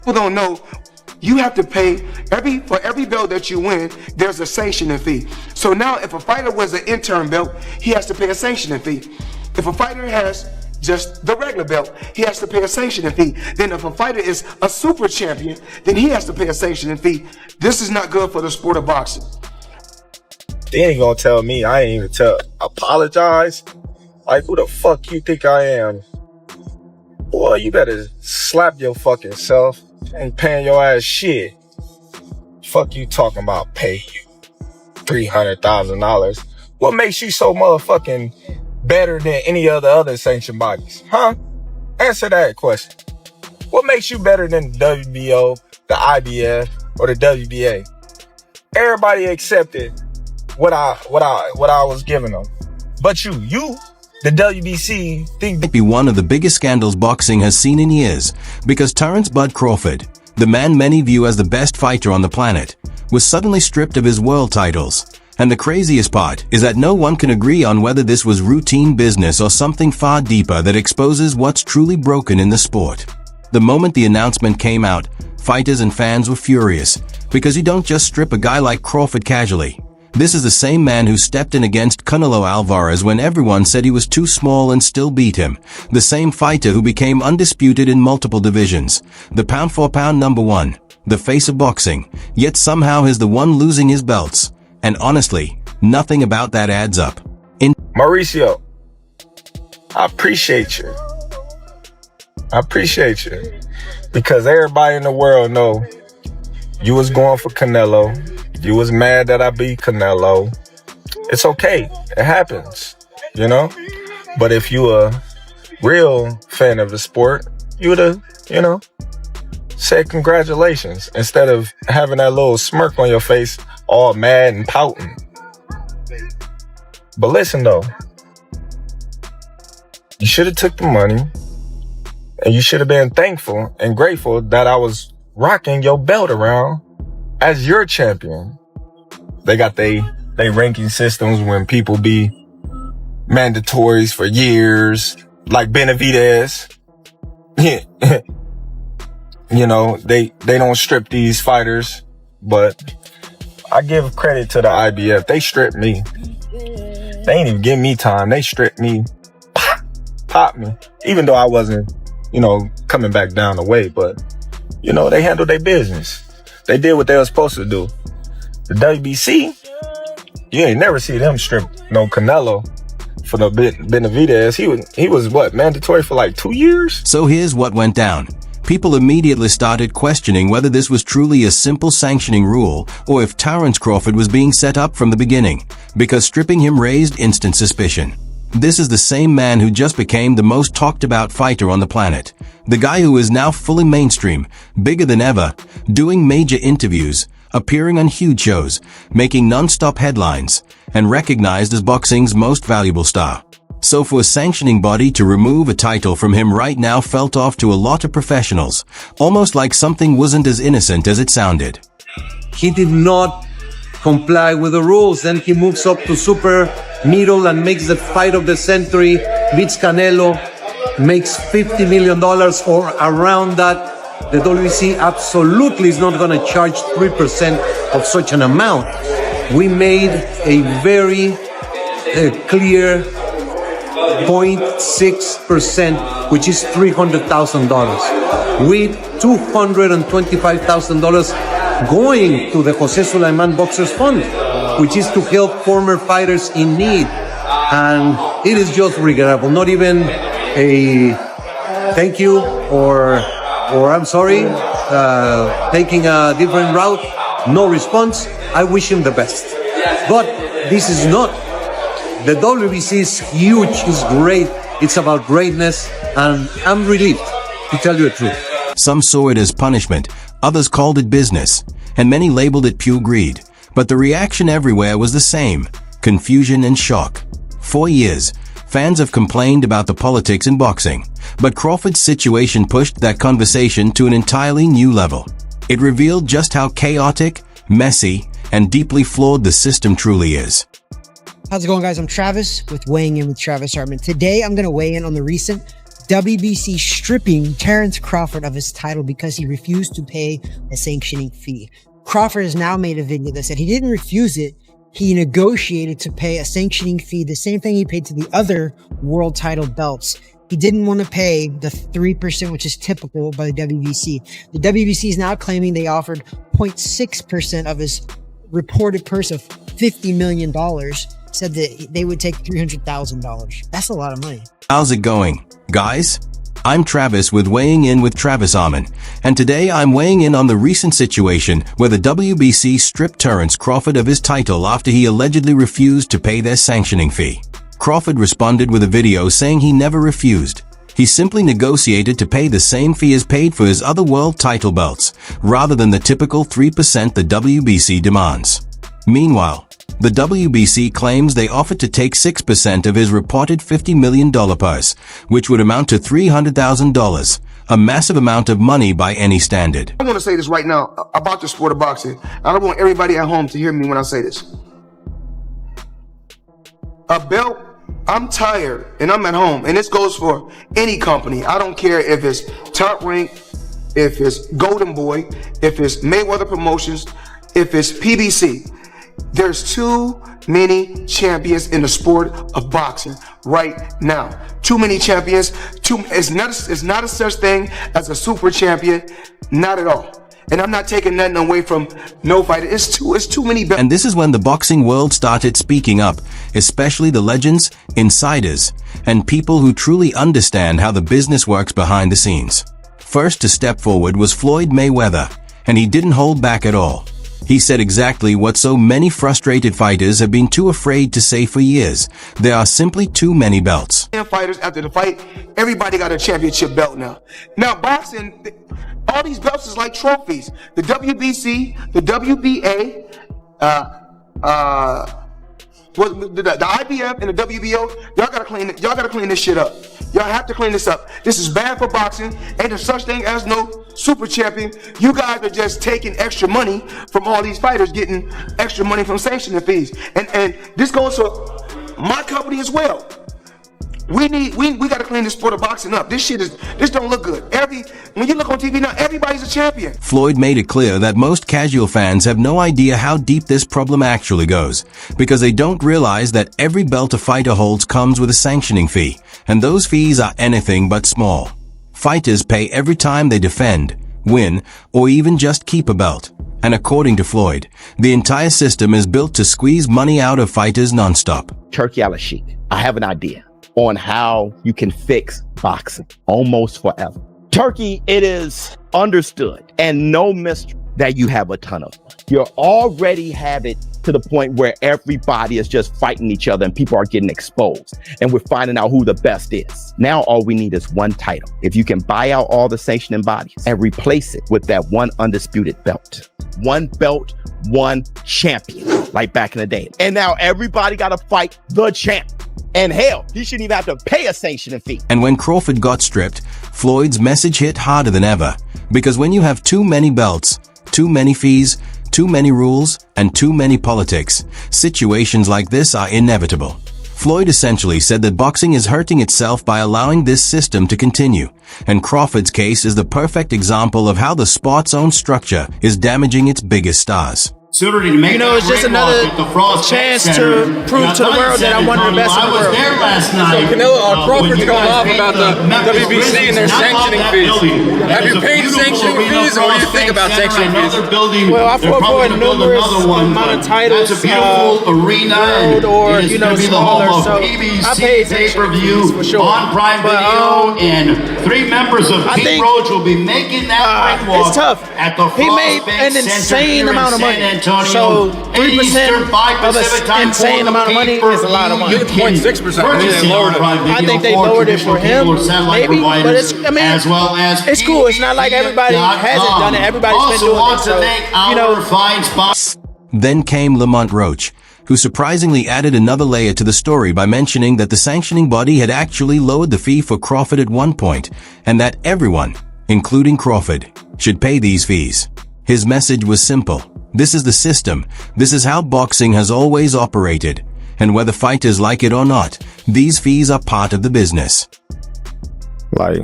People don't know you have to pay for every belt that you win, there's a sanctioning fee. So now if a fighter wins an interim belt, he has to pay a sanctioning fee. If a fighter has just the regular belt, he has to pay a sanctioning fee. Then if a fighter is a super champion, then he has to pay a sanctioning fee. This is not good for the sport of boxing. They ain't gonna tell me, I ain't even apologize. Like, who the fuck you think I am? Boy, you better slap your fucking self. Ain't paying your ass shit. Fuck you talking about pay you $300,000. What makes you so motherfucking better than any other sanctioned bodies? Huh? Answer that question. What makes you better than the WBO, the IBF, or the WBA? Everybody accepted what I was giving them. But you, the WBC, think might be one of the biggest scandals boxing has seen in years, because Terence "Bud" Crawford, the man many view as the best fighter on the planet, was suddenly stripped of his world titles. And the craziest part is that no one can agree on whether this was routine business or something far deeper that exposes what's truly broken in the sport. The moment the announcement came out, fighters and fans were furious, because you don't just strip a guy like Crawford casually. This is the same man who stepped in against Canelo Alvarez when everyone said he was too small and still beat him. The same fighter who became undisputed in multiple divisions. The pound-for-pound number one. The face of boxing. Yet somehow is the one losing his belts. And honestly, nothing about that adds up. Mauricio, I appreciate you. Because everybody in the world know you was going for Canelo. You was mad that I beat Canelo. It's okay. It happens, you know? But if you a real fan of the sport, you would have, said congratulations instead of having that little smirk on your face, all mad and pouting. But listen though, you should have took the money and you should have been thankful and grateful that I was rocking your belt around as your champion. They got they ranking systems when people be mandatories for years, like Benavidez. They don't strip these fighters, but I give credit to the IBF. They stripped me. They ain't even give me time. They stripped me, pop me, even though I wasn't, coming back down the weight, but they handled their business. They did what they were supposed to do. The WBC, you ain't never see them strip no Canelo for the Benavidez. He was what, mandatory for like 2 years? So here's what went down. People immediately started questioning whether this was truly a simple sanctioning rule or if Terence Crawford was being set up from the beginning, because stripping him raised instant suspicion. This is the same man who just became the most talked about fighter on the planet. The guy who is now fully mainstream, bigger than ever, doing major interviews, appearing on huge shows, making non-stop headlines, and recognized as boxing's most valuable star. So for a sanctioning body to remove a title from him right now felt off to a lot of professionals, almost like something wasn't as innocent as it sounded. He did not comply with the rules. Then he moves up to super middle and makes the fight of the century, beats Canelo, makes $50 million or around that. The WBC absolutely is not going to charge 3% of such an amount. We made a very clear 0.6%, which is $300,000, with $225,000 going to the Jose Sulaiman Boxers Fund, which is to help former fighters in need. And it is just regrettable. Not even a thank you or I'm sorry, taking a different route. No response. I wish him the best. But this is not. The WBC is huge, it's great, it's about greatness, and I'm relieved, to tell you the truth. Some saw it as punishment, others called it business, and many labeled it pure greed. But the reaction everywhere was the same: confusion and shock. For years, fans have complained about the politics in boxing, but Crawford's situation pushed that conversation to an entirely new level. It revealed just how chaotic, messy, and deeply flawed the system truly is. How's it going, guys? I'm Travis with Weighing In with Travis Hartman. Today, I'm going to weigh in on the recent WBC stripping Terence Crawford of his title because he refused to pay a sanctioning fee. Crawford has now made a video that said he didn't refuse it. He negotiated to pay a sanctioning fee, the same thing he paid to the other world title belts. He didn't want to pay the 3%, which is typical by the WBC. The WBC is now claiming they offered 0.6% of his reported purse of $50 million, said that they would take $300,000. That's a lot of money. How's it going, guys? I'm Travis with Weighing In with Travis Arman, and today I'm weighing in on the recent situation where the WBC stripped Terence Crawford of his title after he allegedly refused to pay their sanctioning fee. Crawford responded with a video saying he never refused. He simply negotiated to pay the same fee as paid for his other world title belts, rather than the typical 3% the WBC demands. Meanwhile, the WBC claims they offered to take 6% of his reported $50 million purse, which would amount to $300,000, a massive amount of money by any standard. I want to say this right now about the sport of boxing. I don't want everybody at home to hear me when I say this. A belt, I'm tired and I'm at home, and this goes for any company. I don't care if it's Top Rank, if it's Golden Boy, if it's Mayweather Promotions, if it's PBC. There's too many champions in the sport of boxing right now. Too many champions. It's not a such thing as a super champion, not at all. And I'm not taking nothing away from no fighter. It's too many. And this is when the boxing world started speaking up, especially the legends, insiders, and people who truly understand how the business works behind the scenes. First to step forward was Floyd Mayweather, and he didn't hold back at all. He said exactly what so many frustrated fighters have been too afraid to say for years. There are simply too many belts. Fighters after the fight, everybody got a championship belt now. Now boxing, all these belts is like trophies. The WBC, the WBA, the IBF and the WBO, y'all gotta clean this shit up. Y'all have to clean this up. This is bad for boxing. Ain't there such thing as no super champion. You guys are just taking extra money from all these fighters, getting extra money from sanctioning fees. And this goes for my company as well. We gotta clean this sport of boxing up. This don't look good. When you look on TV now, everybody's a champion. Floyd made it clear that most casual fans have no idea how deep this problem actually goes, because they don't realize that every belt a fighter holds comes with a sanctioning fee, and those fees are anything but small. Fighters pay every time they defend, win, or even just keep a belt. And according to Floyd, the entire system is built to squeeze money out of fighters nonstop. Turkey al-Sheikh, I have an idea on how you can fix boxing almost forever. Turkey, it is understood and no mystery that you have a ton of money. You already have it to the point where everybody is just fighting each other and people are getting exposed. And we're finding out who the best is. Now all we need is one title. If you can buy out all the sanctioning bodies and replace it with that one undisputed belt. One belt, one champion, like back in the day. And now everybody got to fight the champ. And hell, he shouldn't even have to pay a sanctioning fee. And when Crawford got stripped, Floyd's message hit harder than ever. Because when you have too many belts, too many fees, too many rules, and too many politics, situations like this are inevitable. Floyd essentially said that boxing is hurting itself by allowing this system to continue, and Crawford's case is the perfect example of how the sport's own structure is damaging its biggest stars. It's just another chance to prove to the world that I'm one of the best in the world. So Canelo, Crawford's going off about the WBC and their sanctioning fees. Have you paid sanctioning fees, or what do you think about sanctioning fees? Well, I fought for a numerous amount of titles, world or smaller, so I paid sanctioning fees for sure. On Prime Video, and 3 members of Pete Roach will be making that ring walk. It's tough. He made an insane amount of money. So 3% of an insane amount of money is a lot of money. 0.6%. I think they lowered it for him, maybe, but it's cool. It's not like everybody hasn't done it. Everybody's been doing it. So, Then came Lamont Roach, who surprisingly added another layer to the story by mentioning that the sanctioning body had actually lowered the fee for Crawford at one point, and that everyone, including Crawford, should pay these fees. His message was simple. This is the system. This is how boxing has always operated. And whether fighters like it or not, these fees are part of the business. Like,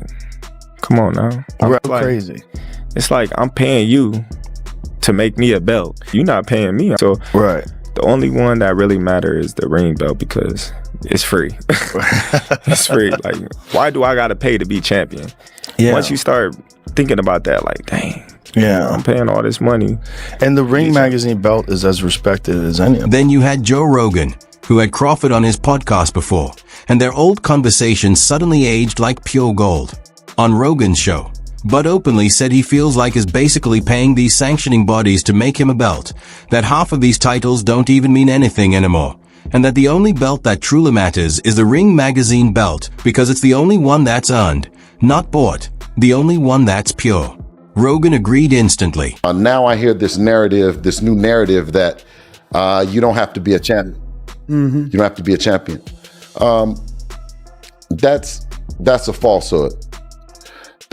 come on now. Right, Like, crazy. It's like I'm paying you to make me a belt. You're not paying me. So right. The only one that really matters is the ring belt because it's free. It's free. Like, why do I gotta pay to be champion? Yeah. Once you start thinking about that, like, dang. Yeah. I'm paying all this money. And the Ring Magazine belt is as respected as any of them. Then you had Joe Rogan, who had Crawford on his podcast before, and their old conversation suddenly aged like pure gold. On Rogan's show, Bud openly said he feels like is basically paying these sanctioning bodies to make him a belt, that half of these titles don't even mean anything anymore, and that the only belt that truly matters is the Ring Magazine belt because it's the only one that's earned, not bought, the only one that's pure. Rogan agreed instantly. Now I hear this narrative, this new narrative that you don't have to be a champion. Mm-hmm. You don't have to be a champion. That's a falsehood.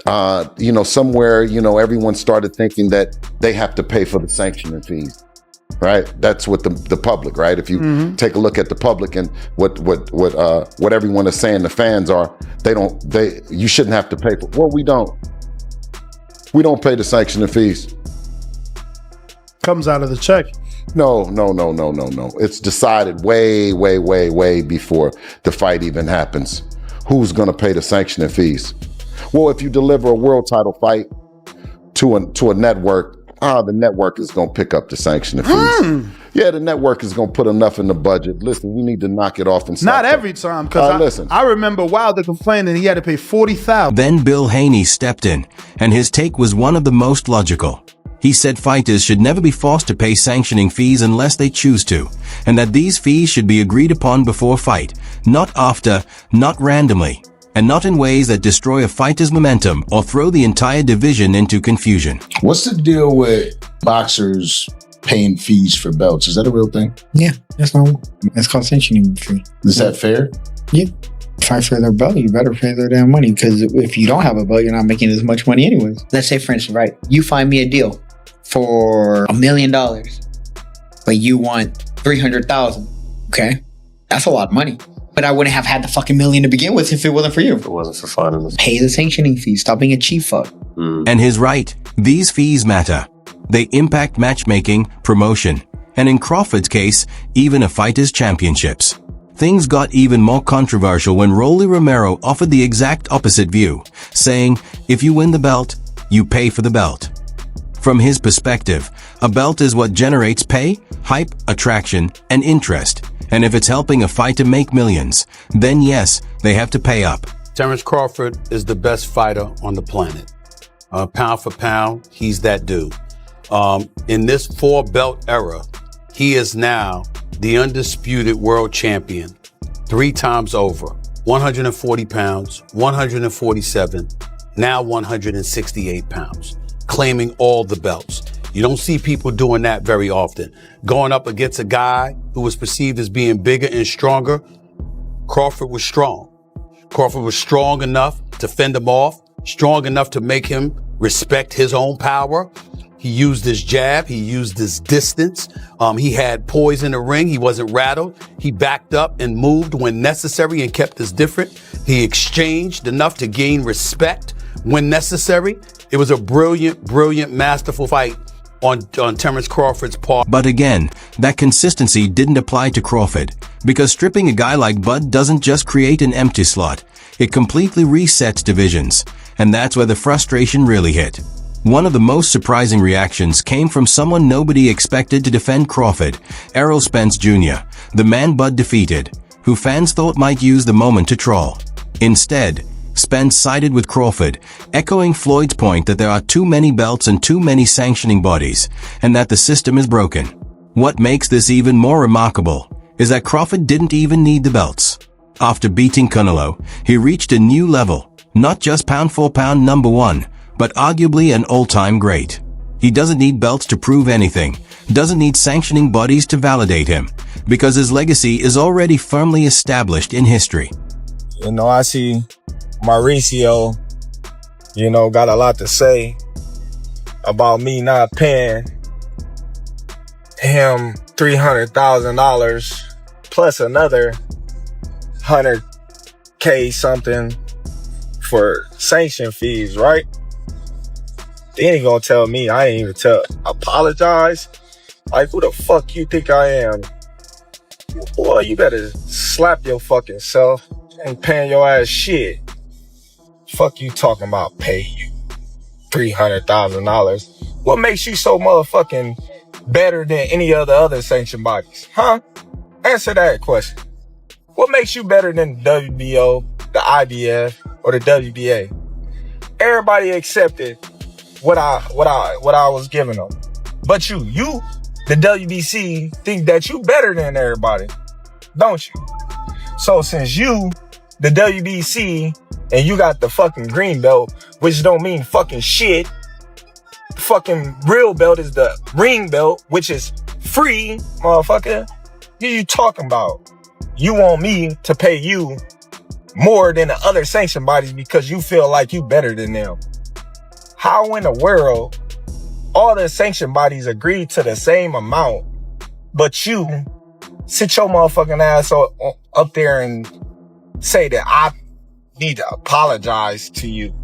Somewhere, everyone started thinking that they have to pay for the sanctioning fees, right? That's what the public, right? If you take a look at the public and what everyone is saying the fans are, you shouldn't have to pay for. Well, we don't pay the sanctioning fees. Comes out of the check. No. It's decided way before the fight even happens. Who's gonna pay the sanctioning fees? Well, if you deliver a world title fight to a network, the network is gonna pick up the sanctioning fees. Yeah, the network is gonna put enough in the budget. Listen, we need to knock it off and stop. Not every time, because I remember Wilder complaining he had to pay $40,000. Then Bill Haney stepped in, and his take was one of the most logical. He said fighters should never be forced to pay sanctioning fees unless they choose to, and that these fees should be agreed upon before fight, not after, not randomly, and not in ways that destroy a fighter's momentum or throw the entire division into confusion. What's the deal with boxers paying fees for belts? Is that a real thing? Yeah, that's normal. It's called sanctioning fee. Is that fair? Yeah. Fight for their belt, you better pay their damn money, because if you don't have a belt, you're not making as much money anyways. Let's say, for instance, right, you find me a deal for $1 million, but you want 300,000. Okay, that's a lot of money. But I wouldn't have had the fucking million to begin with if it wasn't for you. If it wasn't for fighting us. Pay the sanctioning fee. Stop being a cheap fuck. And he's right. These fees matter. They impact matchmaking, promotion, and in Crawford's case, even a fighter's championships. Things got even more controversial when Rolly Romero offered the exact opposite view, saying, if you win the belt, you pay for the belt. From his perspective, a belt is what generates pay, hype, attraction, and interest. And if it's helping a fighter make millions, then yes, they have to pay up. Terence Crawford is the best fighter on the planet. Pound for pound, he's that dude. In this 4-belt era, he is now the undisputed world champion 3 times over. 140 pounds, 147, now 168 pounds, claiming all the belts. You don't see people doing that very often. Going up against a guy who was perceived as being bigger and stronger, Crawford was strong. Crawford was strong enough to fend him off, strong enough to make him respect his own power. He used his jab. He used his distance. He had poise in the ring. He wasn't rattled. He backed up and moved when necessary and kept us different. He exchanged enough to gain respect when necessary. It was a brilliant, masterful fight on Terence Crawford's part. But again, that consistency didn't apply to Crawford, because stripping a guy like Bud doesn't just create an empty slot. It completely resets divisions. And that's where the frustration really hit. One of the most surprising reactions came from someone nobody expected to defend Crawford, Errol Spence Jr., the man Bud defeated, who fans thought might use the moment to troll. Instead, Spence sided with Crawford, echoing Floyd's point that there are too many belts and too many sanctioning bodies, and that the system is broken. What makes this even more remarkable is that Crawford didn't even need the belts. After beating Canelo, he reached a new level, not just pound for pound #1, but arguably an all-time great. He doesn't need belts to prove anything, doesn't need sanctioning bodies to validate him, because his legacy is already firmly established in history. I see Mauricio, got a lot to say about me not paying him $300,000 plus another $100K something for sanction fees, right? Then he gonna tell me I ain't even apologize. Like, who the fuck you think I am? Boy, you better slap your fucking self. Ain't paying your ass shit. Fuck you talking about pay you $300,000. What makes you so motherfucking better than any other sanctioned bodies? Huh? Answer that question. What makes you better than the WBO, the IBF, or the WBA? Everybody accepted what I was giving them. But you, the WBC, think that you better than everybody, don't you? So since you, the WBC, and you got the fucking green belt, which don't mean fucking shit. The fucking real belt is the ring belt, which is free, motherfucker. What you talking about? You want me to pay you more than the other sanctioned bodies because you feel like you better than them. How in the world all the sanctioned bodies agree to the same amount, but you sit your motherfucking ass up there and say that I need to apologize to you?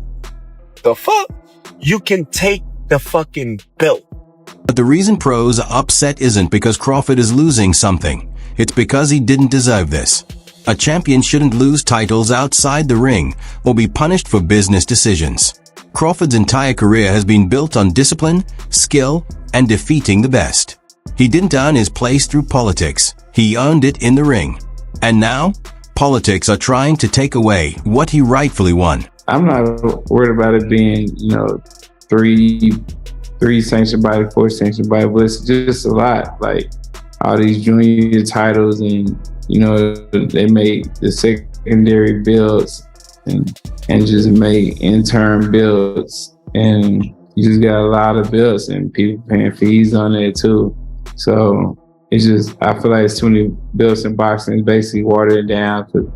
The fuck? You can take the fucking belt. But the reason pros are upset isn't because Crawford is losing something. It's because he didn't deserve this. A champion shouldn't lose titles outside the ring or be punished for business decisions. Crawford's entire career has been built on discipline, skill, and defeating the best. He didn't earn his place through politics. He earned it in the ring. And now, politics are trying to take away what he rightfully won. I'm not worried about it being, three sanctioned bodies, 4 sanctioned bodies, but it's just a lot. Like all these junior titles, and they make the secondary builds and just make intern builds, and you just got a lot of builds and people paying fees on it too. So it's just, I feel like it's too many builds in boxing. It's basically watered it down because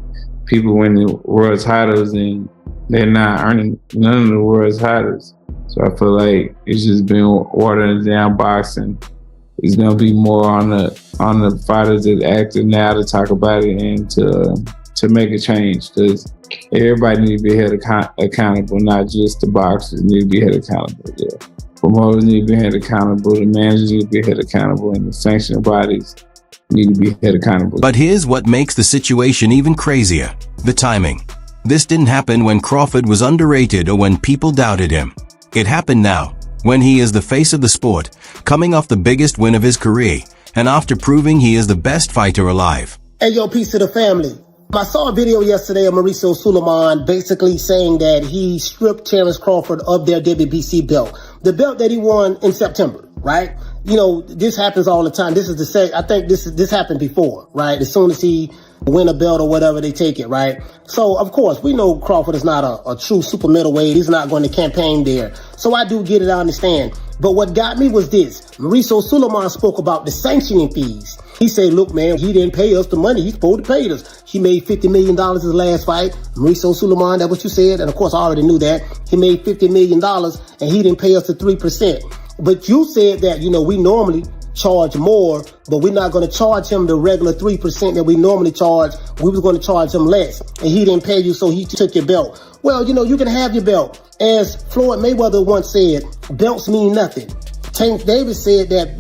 people win the world titles and they're not earning none of the world titles. So I feel like it's just been watering down boxing. It's gonna be more on the fighters that active now to talk about it and to make a change, because everybody needs to be held accountable, not just the boxers need to be held accountable. Yeah. Promoters need to be held accountable, the managers need to be held accountable, and the sanctioning bodies need to be held accountable. But here's what makes the situation even crazier: the timing. This didn't happen when Crawford was underrated or when people doubted him. It happened now, when he is the face of the sport, coming off the biggest win of his career, and after proving he is the best fighter alive. Hey, yo, peace to the family. I saw a video yesterday of Mauricio Sulaiman basically saying that he stripped Terence Crawford of their WBC belt. The belt that he won in September, right? This happens all the time. This is the same. I think this happened before, right? As soon as he win a belt or whatever, they take it, right? So, of course, we know Crawford is not a true super middleweight. He's not going to campaign there. So I do get it, I understand. But what got me was this. Mauricio Sulaiman spoke about the sanctioning fees. He said, look, man, he didn't pay us the money he's supposed to pay us. He made $50 million his last fight. Mauricio Sulaiman, that's what you said. And of course, I already knew that. He made $50 million and he didn't pay us the 3%. But you said that, we normally charge more, but we're not going to charge him the regular 3% that we normally charge. We was going to charge him less, and he didn't pay you, so he took your belt. Well, you can have your belt. As Floyd Mayweather once said, belts mean nothing. Tank Davis said that,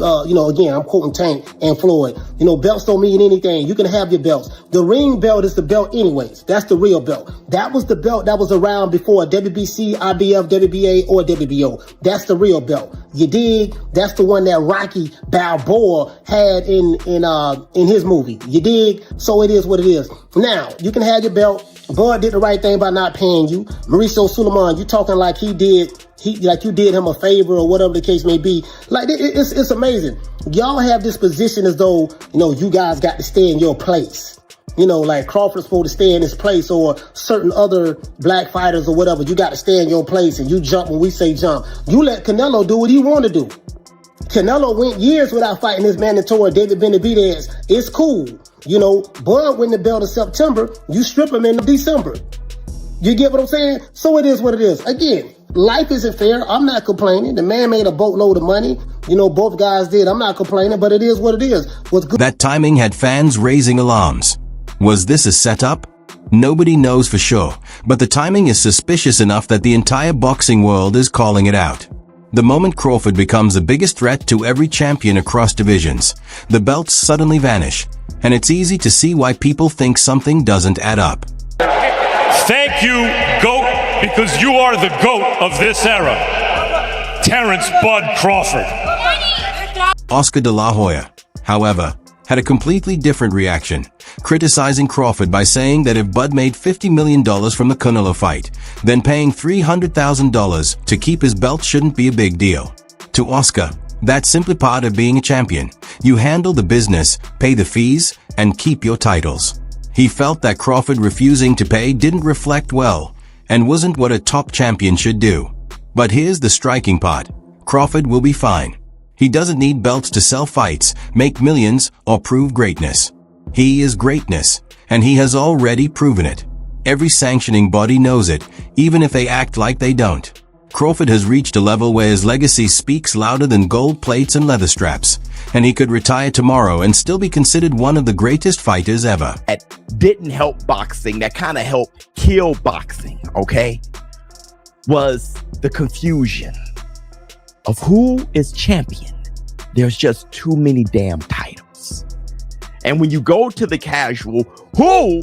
again, I'm quoting Tank and Floyd, belts don't mean anything. You can have your belts. The ring belt is the belt anyways. That's the real belt. That was the belt that was around before WBC, IBF, WBA, or WBO. That's the real belt. You dig? That's the one that Rocky Balboa had in his movie. You dig? So it is what it is. Now, you can have your belt. Bud did the right thing by not paying you. Mauricio Sulaiman, you talking like you did him a favor or whatever the case may be. Like, it's amazing. Y'all have this position as though, you guys got to stay in your place. Like Crawford's supposed to stay in his place, or certain other black fighters or whatever. You got to stay in your place and you jump when we say jump. You let Canelo do what he want to do. Canelo went years without fighting his mandatory David Benavidez. It's cool. Bud win the belt in September. You strip him in December. You get what I'm saying? So it is what it is. Again, life isn't fair. I'm not complaining. The man made a boatload of money. Both guys did. I'm not complaining, but it is what it is. What's good. That timing had fans raising alarms. Was this a setup? Nobody knows for sure, but the timing is suspicious enough that the entire boxing world is calling it out. The moment Crawford becomes the biggest threat to every champion across divisions, the belts suddenly vanish, and it's easy to see why people think something doesn't add up. Thank you, GOAT, because you are the GOAT of this era. Terence Bud Crawford. Oscar de la Hoya, however, had a completely different reaction, criticizing Crawford by saying that if Bud made $50 million from the Canelo fight, then paying $300,000 to keep his belt shouldn't be a big deal. To Oscar, that's simply part of being a champion. You handle the business, pay the fees, and keep your titles. He felt that Crawford refusing to pay didn't reflect well, and wasn't what a top champion should do. But here's the striking part. Crawford will be fine. He doesn't need belts to sell fights, make millions, or prove greatness. He is greatness, and he has already proven it. Every sanctioning body knows it, even if they act like they don't. Crawford has reached a level where his legacy speaks louder than gold plates and leather straps, and he could retire tomorrow and still be considered one of the greatest fighters ever. That didn't help boxing, that kind of helped kill boxing, okay, was the confusion of who is champion. There's just too many damn titles. And when you go to the casual, who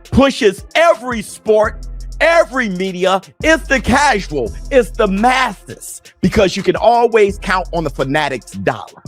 pushes every sport, every media, it's the casual, it's the masses, because you can always count on the fanatic's dollar.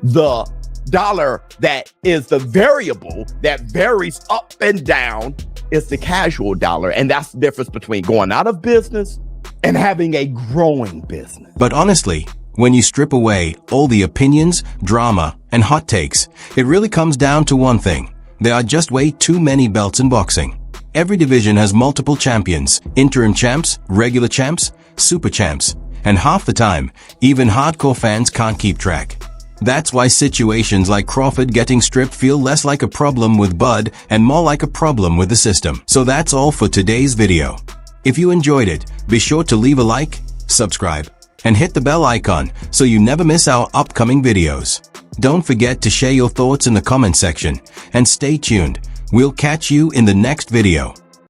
The dollar that is the variable that varies up and down is the casual dollar. And that's the difference between going out of business and having a growing business. But honestly, when you strip away all the opinions, drama, and hot takes, it really comes down to one thing. There are just way too many belts in boxing. Every division has multiple champions, interim champs, regular champs, super champs, and half the time, even hardcore fans can't keep track. That's why situations like Crawford getting stripped feel less like a problem with Bud and more like a problem with the system. So that's all for today's video. If you enjoyed it, be sure to leave a like, subscribe, and hit the bell icon so you never miss our upcoming videos. Don't forget to share your thoughts in the comment section, and stay tuned. We'll catch you in the next video.